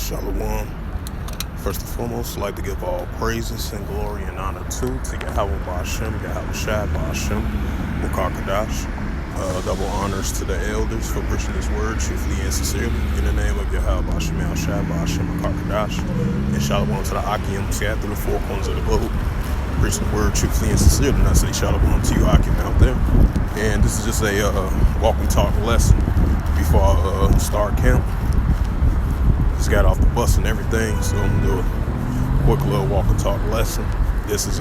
Shalom. First and foremost, I'd like to give all praises and glory and honor to Yahweh Ba'Shem, Yahweh Shai Ba'Shem, Wakakadash. Double honors to the elders for preaching this word truthfully and sincerely. In the name of Yahweh Ba'Shem, Yahweh Shai Ba'Shem, Wakakadash. And shalom to the Akim scattered through the four corners of the globe. Preaching the word truthfully and sincerely. And I say shalom to you Akim out there. And this is just a walk and talk lesson before I start camp. Just got off the bus and everything, so I'm gonna do a quick little walk and talk lesson. This is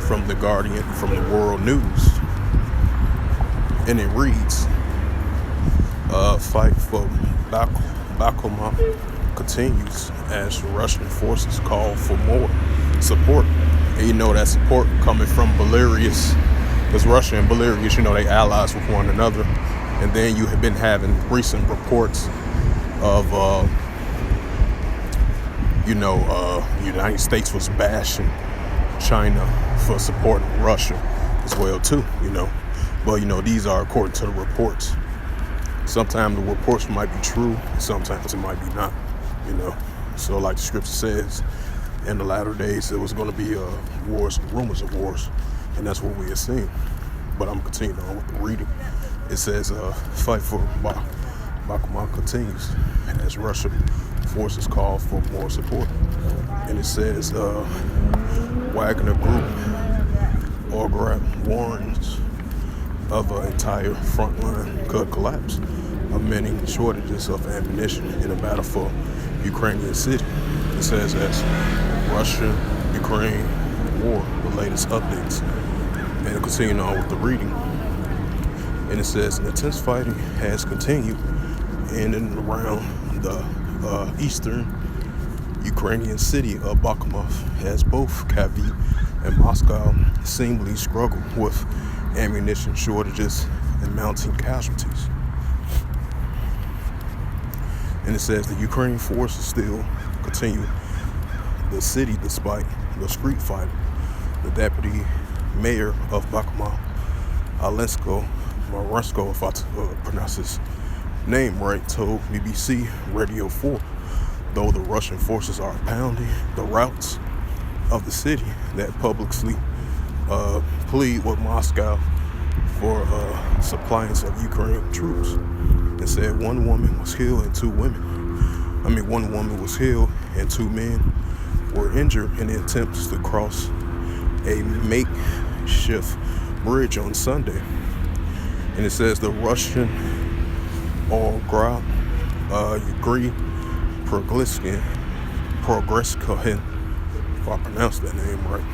from the Guardian, from the World News, and it reads: "Fight for Bakhmut continues as Russian forces call for more support." And you know that support coming from Belarus, because Russia and Belarus, you know, they allies with one another. And then you have been having recent reports of the United States was bashing China for supporting Russia as well too, But these are according to the reports. Sometimes the reports might be true, sometimes it might be not, So like the scripture says, in the latter days there was going to be wars and rumors of wars, and that's what we are seeing. But I'm continuing on with the reading. It says, fight for Bakhmut continues as Russia forces call for more support. And it says, Wagner Group warns of an entire front line could collapse amid shortages of ammunition in a battle for Ukrainian city. It says as Russia-Ukraine war, the latest updates. And continuing on with the reading. And it says, intense fighting has continued in and around the eastern Ukrainian city of Bakhmut, as both Kyiv and Moscow seemingly struggle with ammunition shortages and mounting casualties. And it says the Ukrainian forces still continue the city despite the street fighting. The deputy mayor of Bakhmut, Marensko, if I pronounce his name right, told BBC Radio 4, though the Russian forces are pounding the routes of the city, that publicly plead with Moscow for suppliance of Ukrainian troops. It said one woman was killed and one woman was killed and two men were injured in the attempts to cross a makeshift bridge on Sunday. And it says the Russian Grab Yuri Progreskin, if I pronounced that name right,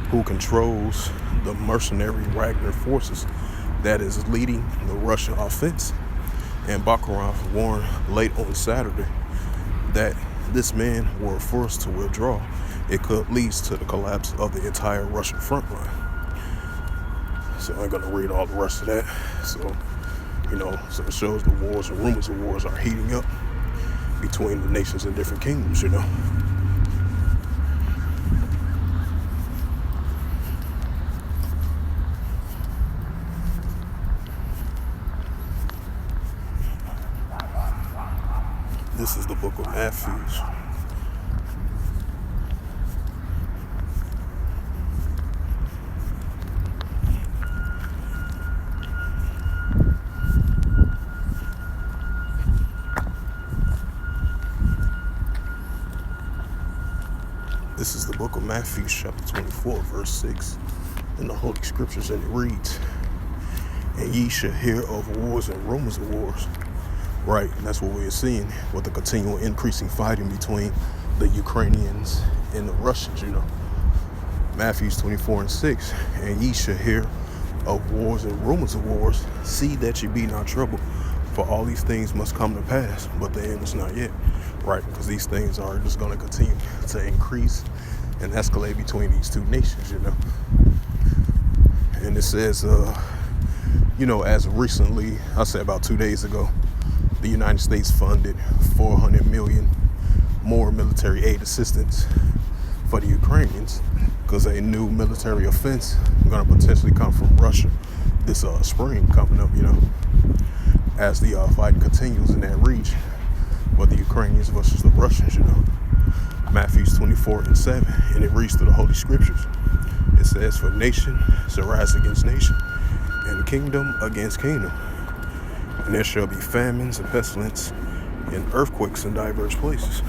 who controls the mercenary Wagner forces that is leading the Russian offense. And Bakhmut warned late on Saturday that this man were forced to withdraw. It could lead to the collapse of the entire Russian front line. So I'm going to read all the rest of that. So it shows the wars and rumors of wars are heating up between the nations and different kingdoms, This is the book of Matthew. This is the book of Matthew, chapter 24, verse 6, in the Holy Scriptures, and it reads, "And ye shall hear of wars and rumors of wars." Right, and that's what we're seeing with the continual increasing fighting between the Ukrainians and the Russians, Matthew 24 and 6, "And ye shall hear of wars and rumors of wars. See that ye be not troubled, for all these things must come to pass, but the end is not yet." Right, because these things are just going to continue to increase and escalate between these two nations, And it says, as recently, I said about 2 days ago, the United States funded $400 million more military aid assistance for the Ukrainians because a new military offense is going to potentially come from Russia this spring coming up, as the fighting continues in that region. But the Ukrainians versus the Russians, Matthew 24:7, and it reads through the Holy Scriptures. It says, "For nation shall rise against nation, and kingdom against kingdom. And there shall be famines and pestilence and earthquakes in diverse places."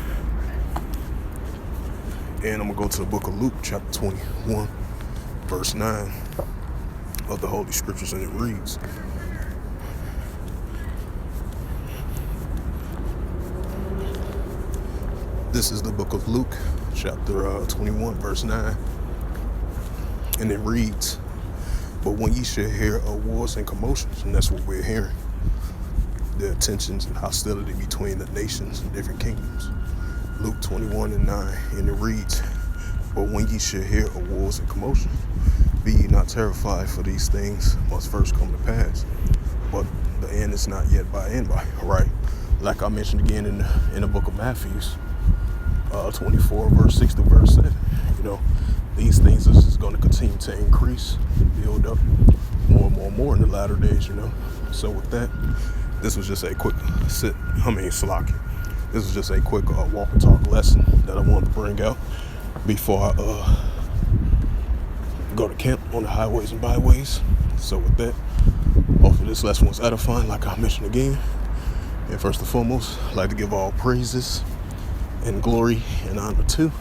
And I'm going to go to the book of Luke, chapter 21, verse 9 of the Holy Scriptures, and it reads, this is the book of Luke, chapter 21, verse 9, and it reads, "But when ye shall hear of wars and commotions," and that's what we're hearing, the tensions and hostility between the nations and different kingdoms. Luke 21:9, and it reads, "But when ye shall hear of wars and commotions, be ye not terrified, for these things must first come to pass. But the end is not yet by anybody." Right? Like I mentioned again in the book of Matthew, 24, verse 6 to verse 7. These things is just going to continue to increase, build up more in the latter days. So with that, this was just a quick slack. This was just a quick walk and talk lesson that I wanted to bring out before I go to camp on the highways and byways. So with that, hopefully this lesson was edifying, like I mentioned again. And first and foremost, I'd like to give all praises and glory and honor to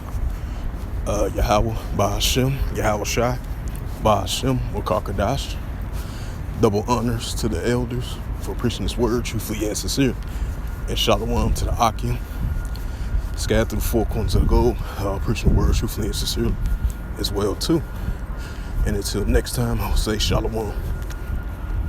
Yahweh, Bahashem, Yahweh Shai, Bahashem, Wakakadash. Double honors to the elders for preaching this word truthfully and sincere. And shalom to the Akim, scattered through the four corners of the globe, preaching the word truthfully and sincerely as well too. And until next time, I will say shalom.